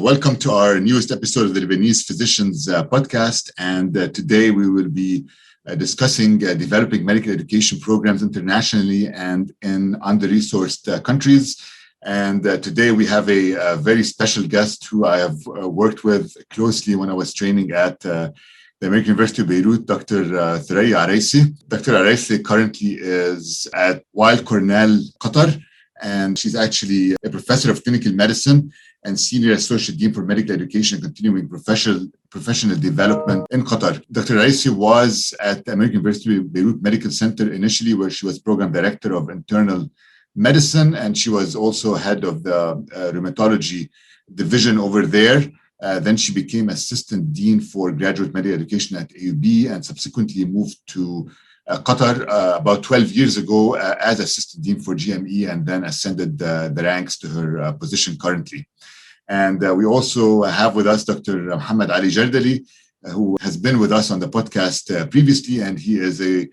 Welcome to our newest episode of the Lebanese Physicians Podcast. And today we will be discussing developing medical education programs internationally and in under-resourced countries. And today we have a very special guest who I have worked with closely when I was training at the American University of Beirut, Dr. Thurayya Arayssi. Dr. Arayssi currently is at Weill-Cornell, Qatar, and she's actually a professor of clinical medicine and Senior Associate Dean for Medical Education and Continuing Professional Development in Qatar. Dr. Arayssi was at the American University of Beirut Medical Center initially, where she was Program Director of Internal Medicine, and she was also head of the Rheumatology Division over there. Then she became Assistant Dean for Graduate Medical Education at AUB and subsequently moved to Qatar about 12 years ago as Assistant Dean for GME, and then ascended the ranks to her position currently. And we also have with us Dr. MohammadAli Jardali, who has been with us on the podcast previously, and he is a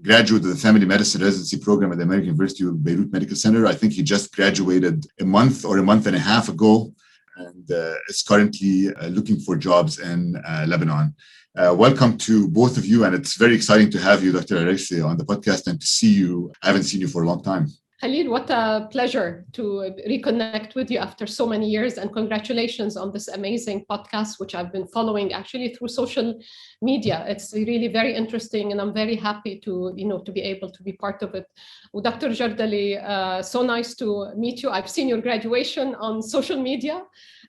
graduate of the Family Medicine Residency Program at the American University of Beirut Medical Center. I think he just graduated a month and a half ago, and is currently looking for jobs in Lebanon. Welcome to both of you, and it's very exciting to have you, Dr. Arayssi, on the podcast and to see you. I haven't seen you for a long time. Khalil, what a pleasure to reconnect with you after so many years, and congratulations on this amazing podcast, which I've been following actually through social media. It's really very interesting, and I'm very happy to be able to be part of it. Well, Dr. Jardali, so nice to meet you. I've seen your graduation on social media.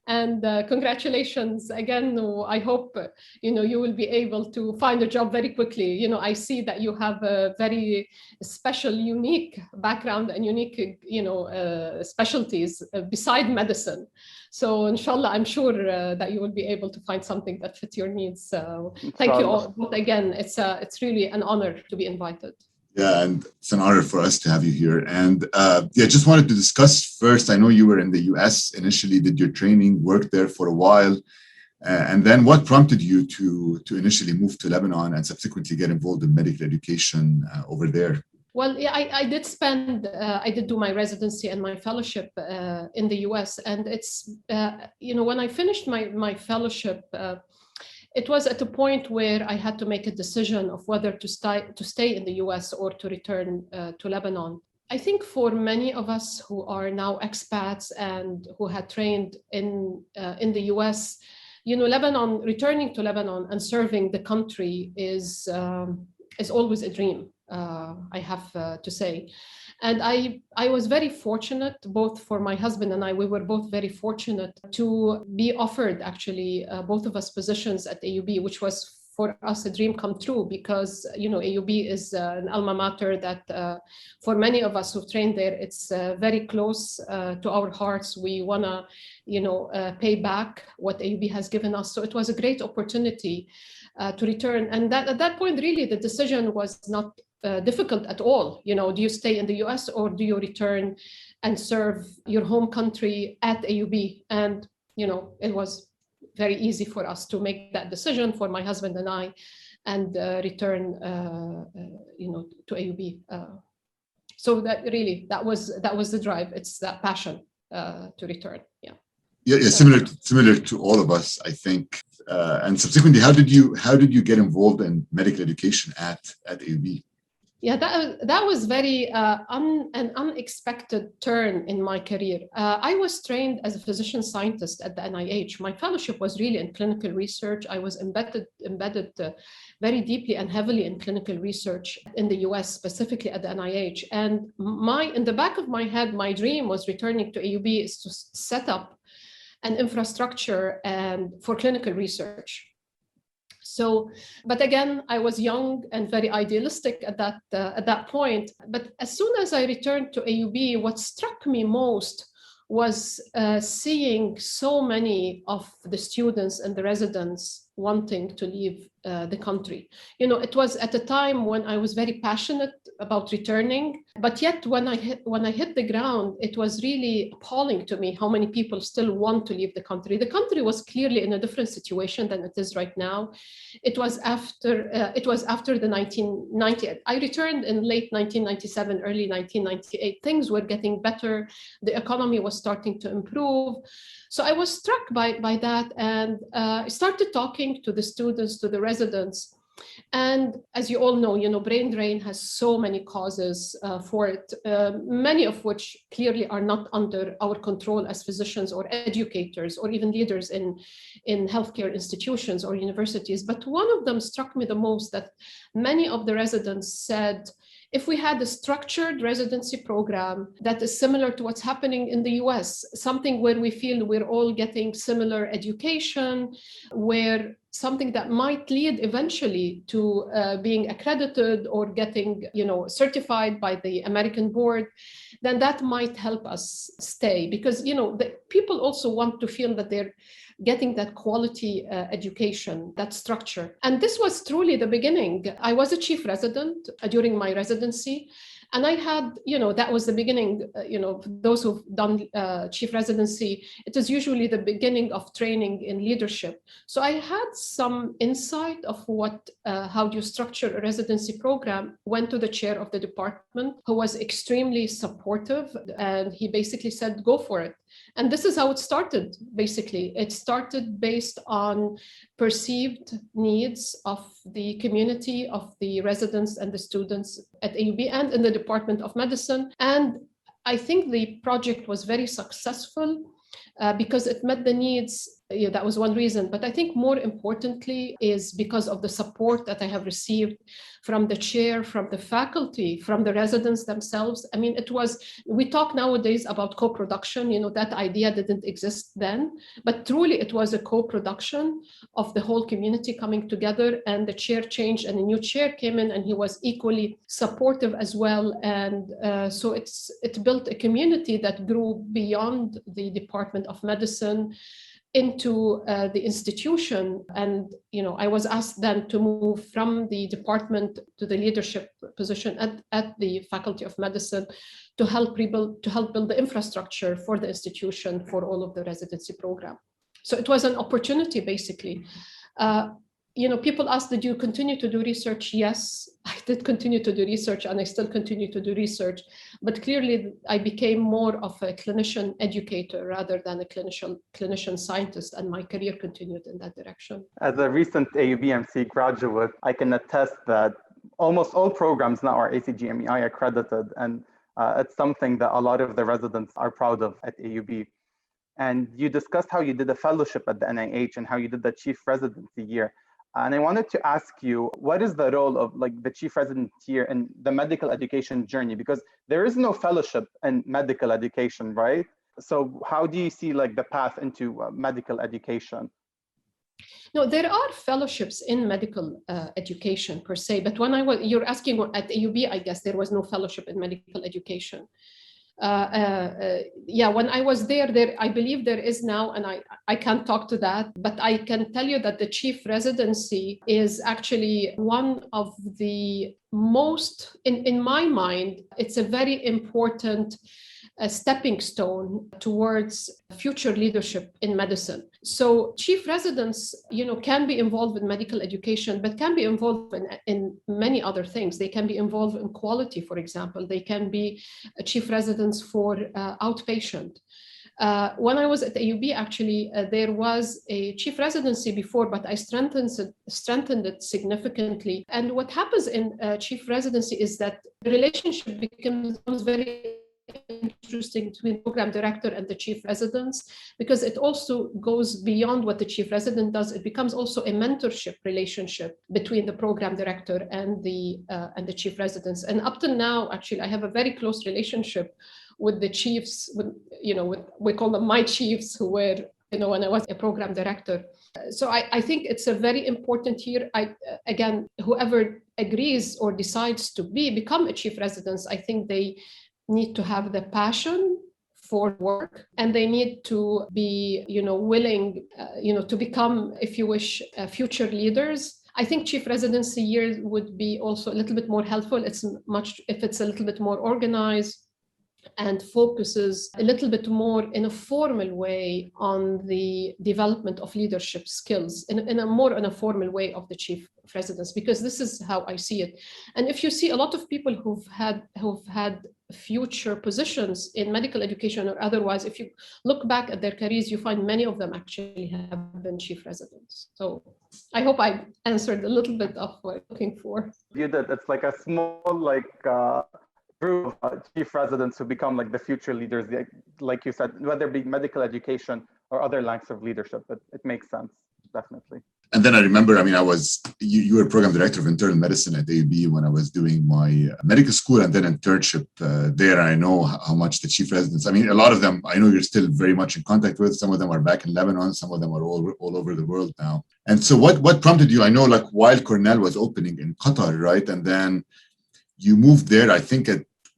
And congratulations again. I hope you will be able to find a job very quickly. I see that you have a very special, unique background and unique specialties beside medicine. So inshallah, I'm sure that you will be able to find something that fits your needs. So thank you all. But again, it's really an honor to be invited. Yeah, and it's an honor for us to have you here. And just wanted to discuss first, I know you were in the US initially, did your training, worked there for a while. And then what prompted you to initially move to Lebanon and subsequently get involved in medical education over there? Well, yeah, I did do my residency and my fellowship in the US. And it's, when I finished my fellowship, it was at a point where I had to make a decision of whether to stay in the US or to return to Lebanon. I think for many of us who are now expats and who had trained in the US, returning to Lebanon and serving the country is always a dream, I have to say. And I was very fortunate, both for my husband and I, we were both very fortunate to be offered actually both of us positions at AUB, which was for us a dream come true because, AUB is an alma mater that for many of us who've trained there, it's very close to our hearts. We want to, pay back what AUB has given us. So it was a great opportunity to return. And at that point, really, the decision was not difficult at all. Do you stay in the US or do you return and serve your home country at AUB? And, it was very easy for us to make that decision for my husband and I and return, to AUB. So that was the drive. It's that passion to return. Yeah. Yeah, similar to all of us, I think. And subsequently, how did you get involved in medical education at AUB? Yeah, that was very an unexpected turn in my career. I was trained as a physician scientist at the NIH. My fellowship was really in clinical research. I was embedded very deeply and heavily in clinical research in the US, specifically at the NIH. And in the back of my head, my dream was returning to AUB is to set up an infrastructure for clinical research. So, but again, I was young and very idealistic at that point. But as soon as I returned to AUB, what struck me most was seeing so many of the students and the residents wanting to leave the country. It was at a time when I was very passionate about returning, but yet when I hit the ground, it was really appalling to me how many people still want to leave the country. The country was clearly in a different situation than it is right now. It was after the 1990s. I returned in late 1997, early 1998. Things were getting better. The economy was starting to improve. So I was struck by that, and I started talking to the students, to the residents. And as you all know, brain drain has so many causes for it, many of which clearly are not under our control as physicians or educators or even leaders in healthcare institutions or universities. But one of them struck me the most, that many of the residents said, if we had a structured residency program that is similar to what's happening in the US, something where we feel we're all getting similar education, where something that might lead eventually to being accredited or getting, certified by the American board, then that might help us stay. Because, the people also want to feel that they're getting that quality education, that structure. And this was truly the beginning. I was a chief resident during my residency. And I had, that was the beginning, those who've done chief residency, it is usually the beginning of training in leadership. So I had some insight of how do you structure a residency program. Went to the chair of the department, who was extremely supportive. And he basically said, go for it. And this is how it started, basically. It started based on perceived needs of the community, of the residents and the students at AUB and in the Department of Medicine. And I think the project was very successful because it met the needs. That was one reason. But I think more importantly is because of the support that I have received from the chair, from the faculty, from the residents themselves. I mean, we talk nowadays about co-production, that idea didn't exist then, but truly it was a co-production of the whole community coming together, and the chair changed and a new chair came in and he was equally supportive as well. And so it built a community that grew beyond the Department of Medicine into the institution. And I was asked then to move from the department to the leadership position at the Faculty of Medicine to help build the infrastructure for the institution for all of the residency program. So it was an opportunity, basically. People ask, did you continue to do research? Yes, I did continue to do research, and I still continue to do research. But clearly, I became more of a clinician educator rather than a clinician scientist, and my career continued in that direction. As a recent AUBMC graduate, I can attest that almost all programs now are ACGMEI accredited, and it's something that a lot of the residents are proud of at AUB. And you discussed how you did a fellowship at the NIH and how you did the chief residency year. And I wanted to ask you, what is the role of the chief resident here in the medical education journey? Because there is no fellowship in medical education, right? So how do you see the path into medical education? No, there are fellowships in medical education per se, but you're asking at AUB, I guess there was no fellowship in medical education. When I was there, I believe there is now, and I can't talk to that, but I can tell you that the chief residency is actually one of the most, in my mind, it's a very important stepping stone towards future leadership in medicine. So chief residents, can be involved in medical education, but can be involved in many other things. They can be involved in quality, for example. They can be chief residents for outpatient. When I was at AUB, actually, there was a chief residency before, but I strengthened it significantly. And what happens in chief residency is that the relationship becomes very interesting between the program director and the chief residents, because it also goes beyond what the chief resident does. It becomes also a mentorship relationship between the program director and the chief residents. And up to now, actually, I have a very close relationship with the chiefs. We call them my chiefs, who were, when I was a program director. So I think it's a very important year. Again, whoever agrees or decides to become a chief resident, I think they need to have the passion for work, and they need to be, willing, to become, if you wish, future leaders. I think chief residency years would be also a little bit more helpful. If it's a little bit more organized and focuses a little bit more in a formal way on the development of leadership skills in a formal way of the chief of residence, because this is how I see it. And if you see a lot of people who've had future positions in medical education or otherwise, if you look back at their careers, you find many of them actually have been chief residents. So I hope I answered a little bit of what I'm looking for. You did. It's like a small, group of chief residents who become like the future leaders, like you said, whether it be medical education or other ranks of leadership. It makes sense, definitely. And then I remember, you were program director of internal medicine at AUB when I was doing my medical school and then internship there. I know how much the chief residents, a lot of them, I know you're still very much in contact with. Some of them are back in Lebanon. Some of them are all over the world now. And so what prompted you? I know Weill-Cornell was opening in Qatar, right? And then you moved there, I think,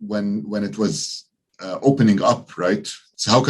when it was opening up, right? So how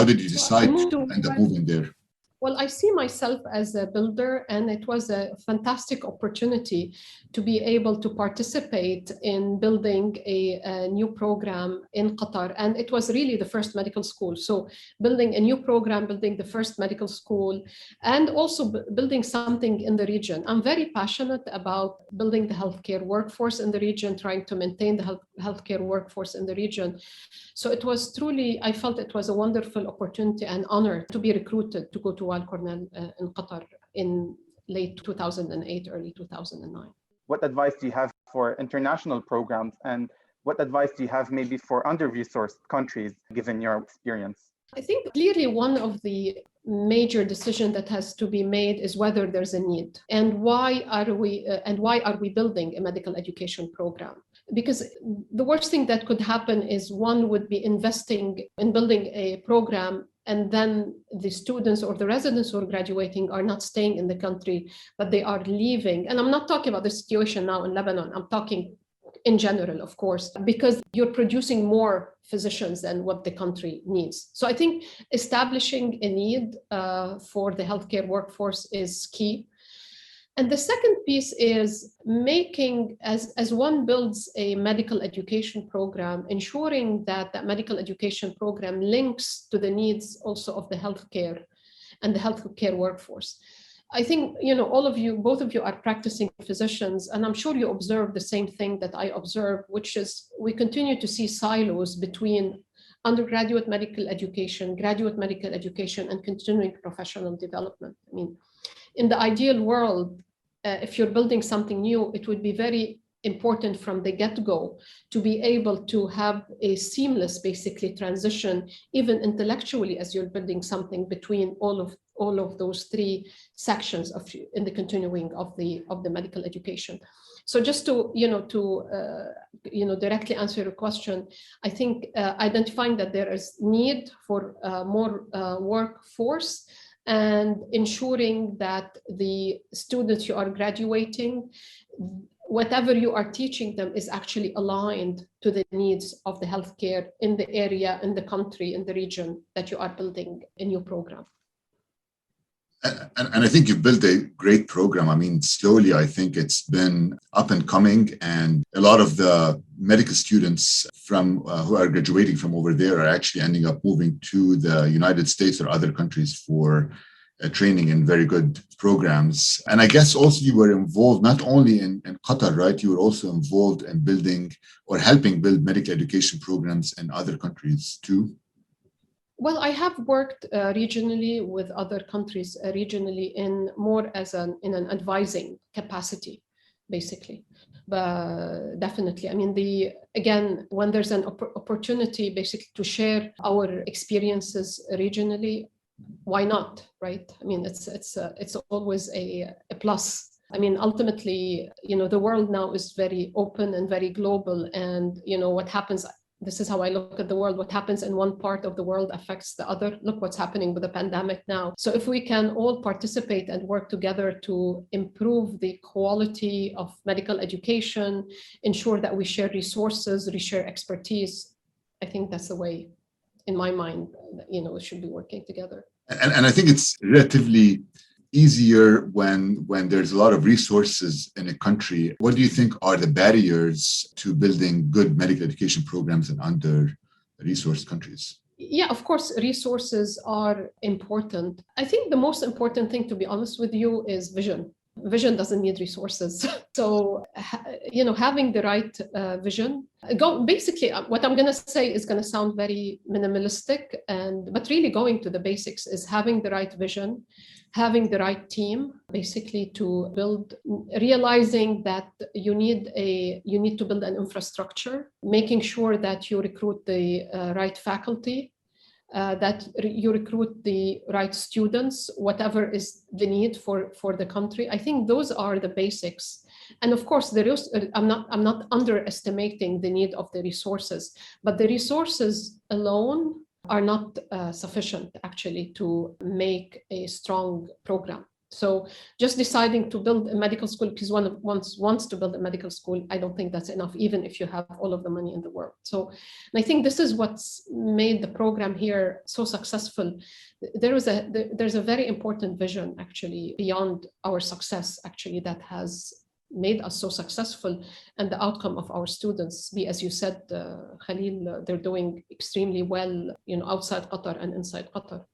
did you decide to end up moving there? Well, I see myself as a builder, and it was a fantastic opportunity to be able to participate in building a new program in Qatar. And it was really the first medical school. So building a new program, building the first medical school, and also building something in the region. I'm very passionate about building the healthcare workforce in the region, trying to maintain the healthcare workforce in the region. So it was truly, I felt it was a wonderful opportunity and honor to be recruited to go to Weill-Cornell in Qatar in late 2008, early 2009. What advice do you have for international programs, and what advice do you have maybe for under-resourced countries, given your experience? I think clearly one of the major decisions that has to be made is whether there's a need, and why are we building a medical education program? Because the worst thing that could happen is one would be investing in building a program, and then the students or the residents who are graduating are not staying in the country, but they are leaving. And I'm not talking about the situation now in Lebanon. I'm talking in general, of course, because you're producing more physicians than what the country needs. So I think establishing a need for the healthcare workforce is key. And the second piece is making, as one builds a medical education program, ensuring that that medical education program links to the needs also of the healthcare and the healthcare workforce. I think, both of you are practicing physicians, and I'm sure you observe the same thing that I observe, which is we continue to see silos between undergraduate medical education, graduate medical education, and continuing professional development. In the ideal world, if you're building something new, it would be very important from the get-go to be able to have a seamless, basically, transition, even intellectually, as you're building something between all of those three sections in the continuing of the medical education. So just to directly answer your question, I think identifying that there is need for more workforce, and ensuring that the students you are graduating, whatever you are teaching them is actually aligned to the needs of the healthcare in the area, in the country, in the region that you are building a new program. And I think you've built a great program. Slowly, I think it's been up and coming, and a lot of the medical students from who are graduating from over there are actually ending up moving to the United States or other countries for training in very good programs. And I guess also you were involved not only in Qatar, right? You were also involved in building or helping build medical education programs in other countries too. Well, I have worked regionally with other countries, regionally in more as in an advising capacity, basically. But definitely, again, when there's an opportunity basically to share our experiences regionally, why not, right? It's always a plus. Ultimately, the world now is very open and very global, and what happens. This is how I look at the world. What happens in one part of the world affects the other. Look what's happening with the pandemic now. So if we can all participate and work together to improve the quality of medical education, ensure that we share resources, we share expertise, I think that's the way in my mind, should be working together. And I think it's relatively easier when there's a lot of resources in a country. What do you think are the barriers to building good medical education programs in under-resourced countries? Yeah, of course, resources are important. I think the most important thing, to be honest with you, is vision. Vision doesn't need resources. So, having the right vision. Basically, what I'm going to say is going to sound very minimalistic, but really going to the basics is having the right vision, having the right team, basically to build, realizing that you need to build an infrastructure, making sure that you recruit the right faculty, that you recruit the right students, whatever is the need for the country. I think those are the basics. And of course, I'm not underestimating the need of the resources, but the resources alone are not sufficient actually to make a strong program. So just deciding to build a medical school because one wants to build a medical school, I don't think that's enough, even if you have all of the money in the world. So I think this is what's made the program here so successful. There's a very important vision actually beyond our success actually that has made us so successful, and the outcome of our students be, as you said, Khalil, they're doing extremely well, outside Qatar and inside Qatar.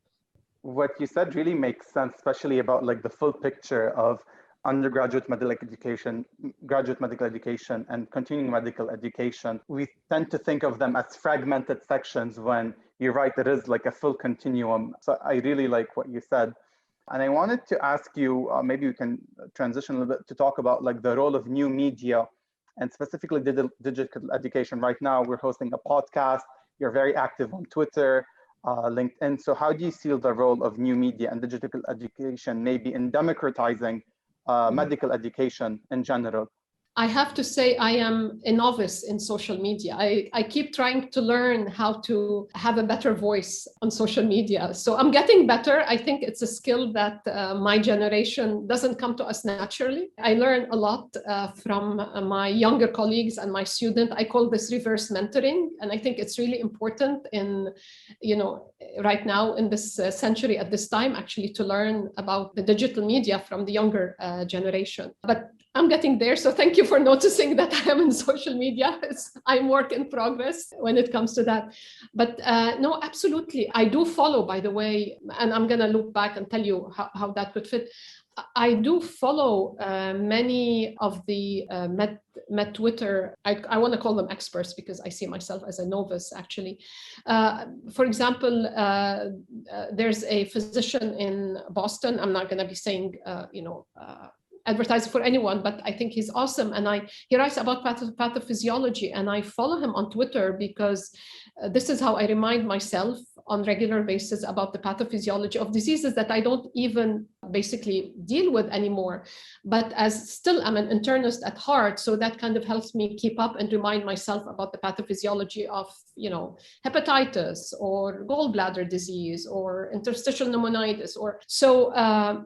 What you said really makes sense, especially about like the full picture of undergraduate medical education, graduate medical education, and continuing medical education. We tend to think of them as fragmented sections when you're right, there is like a full continuum. So I really like what you said. And I wanted to ask you, maybe we can transition a little bit to talk about like the role of new media and specifically digital education. Right now, we're hosting a podcast. You're very active on Twitter, LinkedIn. So how do you see the role of new media and digital education maybe in democratizing medical education in general? I have to say I am a novice in social media. I keep trying to learn how to have a better voice on social media. So I'm getting better. I think it's a skill that my generation doesn't come to us naturally. I learn a lot from my younger colleagues and my student. I call this reverse mentoring. And I think it's really important right now in this century at this time, actually, to learn about the digital media from the younger generation. But I'm getting there. So thank you for noticing that I am in social media. I'm work in progress when it comes to that. But no, absolutely. I do follow, by the way, and I'm going to look back and tell you how that would fit. I do follow many of the Med Twitter, I want to call them experts because I see myself as a novice, actually. For example, there's a physician in Boston. I'm not going to be saying, advertising for anyone, but I think he's awesome. And he writes about pathophysiology, and I follow him on Twitter because this is how I remind myself on regular basis about the pathophysiology of diseases that I don't even basically deal with anymore. But as still I'm an internist at heart, so that kind of helps me keep up and remind myself about the pathophysiology of, hepatitis or gallbladder disease or interstitial pneumonitis.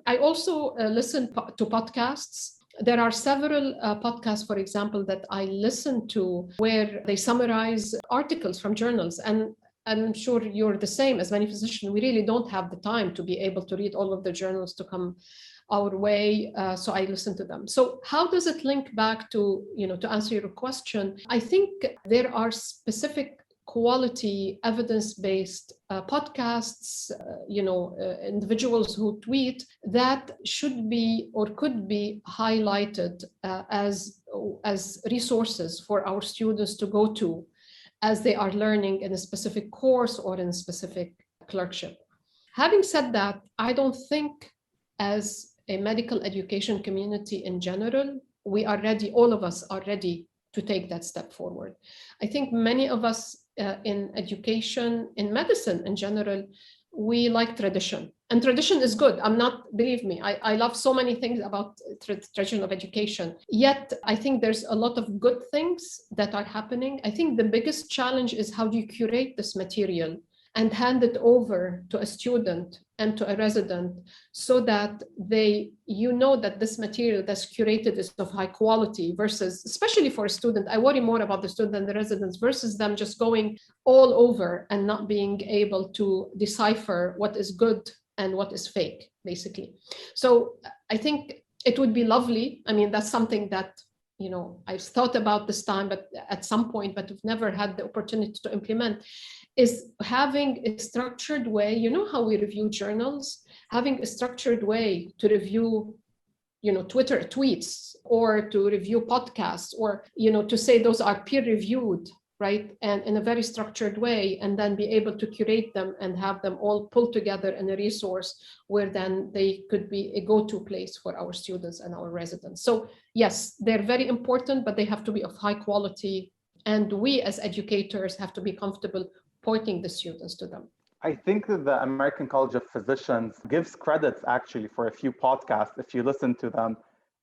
I also listen to podcasts. There are several podcasts, for example, that I listen to where they summarize articles from journals. And I'm sure you're the same as many physicians. We really don't have the time to be able to read all of the journals to come our way. So I listen to them. So how does it link back to, to answer your question? I think there are specific quality evidence-based podcasts, individuals who tweet that should be or could be highlighted as resources for our students to go to as they are learning in a specific course or in a specific clerkship. Having said that, I don't think as a medical education community in general, all of us are ready to take that step forward. I think many of us in education, in medicine in general, we like tradition. And tradition is good. Believe me, I love so many things about tradition of education. Yet, I think there's a lot of good things that are happening. I think the biggest challenge is how do you curate this material and hand it over to a student and to a resident, so that that this material that's curated is of high quality, versus, especially for a student, I worry more about the student than the residents, versus them just going all over and not being able to decipher what is good and what is fake, basically. So I think it would be lovely. I mean, that's something that, I've thought about this time, but at some point, but we've never had the opportunity to implement, is having a structured way. How we review journals, having a structured way to review, Twitter tweets, or to review podcasts, or, to say those are peer reviewed, right? And in a very structured way, and then be able to curate them and have them all pulled together in a resource where then they could be a go-to place for our students and our residents. So yes, they're very important, but they have to be of high quality. And we as educators have to be comfortable pointing the students to them. I think that the American College of Physicians gives credits actually for a few podcasts. If you listen to them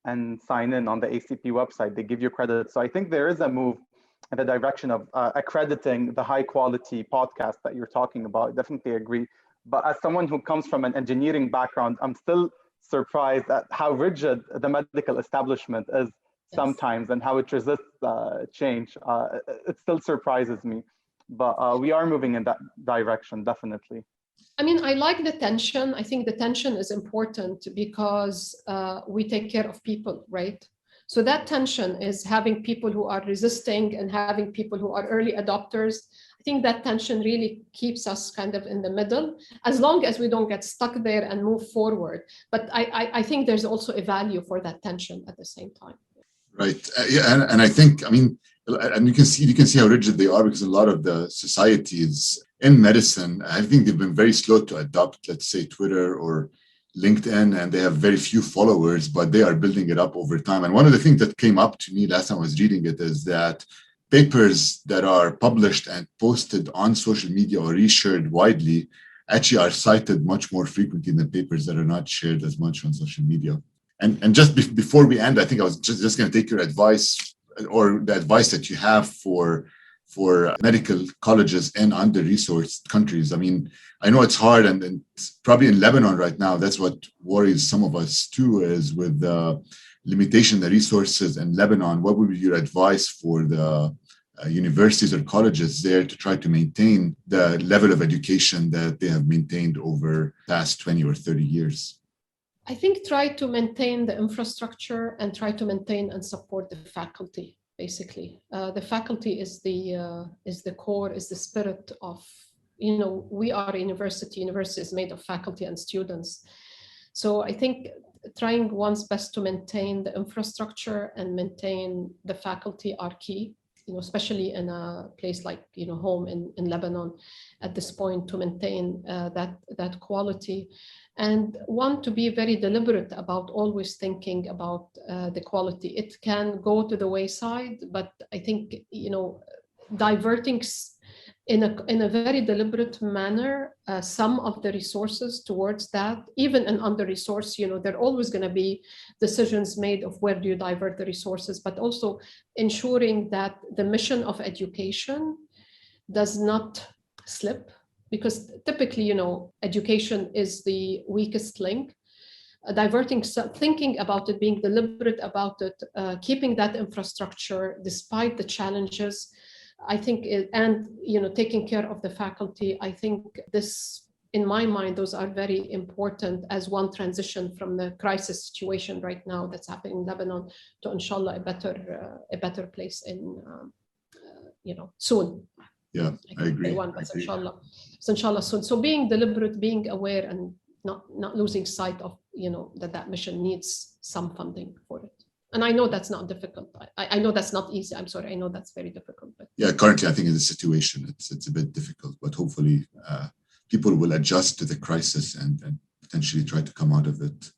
and sign in on the ACP website, they give you credit. So I think there is a move in the direction of accrediting the high quality podcast that you're talking about. I definitely agree. But as someone who comes from an engineering background, I'm still surprised at how rigid the medical establishment is sometimes, and how it resists change. It still surprises me. But we are moving in that direction, definitely. I mean, I like the tension. I think the tension is important because we take care of people, right? So that tension is having people who are resisting and having people who are early adopters. I think that tension really keeps us kind of in the middle, as long as we don't get stuck there and move forward. But I think there's also a value for that tension at the same time. Right. Yeah, and I think, I mean, and you can see how rigid they are, because a lot of the societies in medicine, I think they've been very slow to adopt, let's say, Twitter or LinkedIn, and they have very few followers, but they are building it up over time. And one of the things that came up to me last time I was reading it is that papers that are published and posted on social media or reshared widely actually are cited much more frequently than papers that are not shared as much on social media. And just before we end, I think I was just going to take your advice, or the advice that you have for medical colleges in under-resourced countries. I mean, I know it's hard, and probably in Lebanon right now, that's what worries some of us too, is with the limitation of the resources in Lebanon. What would be your advice for the universities or colleges there to try to maintain the level of education that they have maintained over the past 20 or 30 years? I think try to maintain the infrastructure and try to maintain and support the faculty. Basically, the faculty is the core, is the spirit of, we are a university. University is made of faculty and students. So I think trying one's best to maintain the infrastructure and maintain the faculty are key, especially in a place like, home in Lebanon at this point, to maintain that quality. And one, to be very deliberate about always thinking about the quality. It can go to the wayside, but I think, diverting in a very deliberate manner some of the resources towards that, even in under-resourced, there are always going to be decisions made of where do you divert the resources, but also ensuring that the mission of education does not slip. Because typically, education is the weakest link. Thinking about it, being deliberate about it, keeping that infrastructure despite the challenges, I think, and taking care of the faculty. I think this, in my mind, those are very important as one transition from the crisis situation right now that's happening in Lebanon to, inshallah, a better place in, soon. Yeah, I agree. Inshallah. So inshallah soon. So being deliberate, being aware, and not losing sight of, that mission needs some funding for it. And I know that's not difficult. I know that's not easy. I'm sorry. I know that's very difficult. But yeah, currently, I think in this situation, it's a bit difficult, but hopefully people will adjust to the crisis and potentially try to come out of it.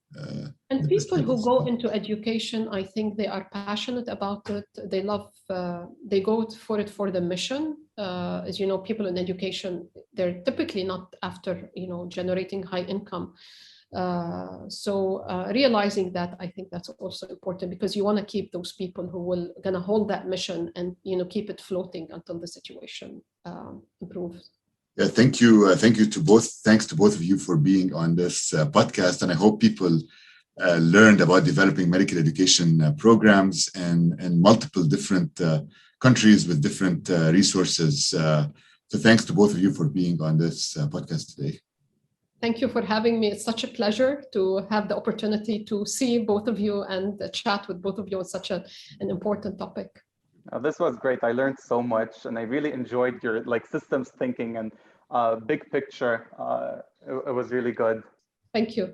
And people who go into education, I think they are passionate about it. They love, they go for it for the mission. As you know, people in education, they're typically not after, generating high income. So realizing that, I think that's also important, because you want to keep those people who will gonna hold that mission and, keep it floating until the situation improves. Yeah, thank you. Thank you to both. Thanks to both of you for being on this podcast. And I hope people learned about developing medical education programs in multiple different countries with different resources. So thanks to both of you for being on this podcast today. Thank you for having me. It's such a pleasure to have the opportunity to see both of you and chat with both of you on such an important topic. This was great. I learned so much, and I really enjoyed your systems thinking and big picture. It was really good. Thank you.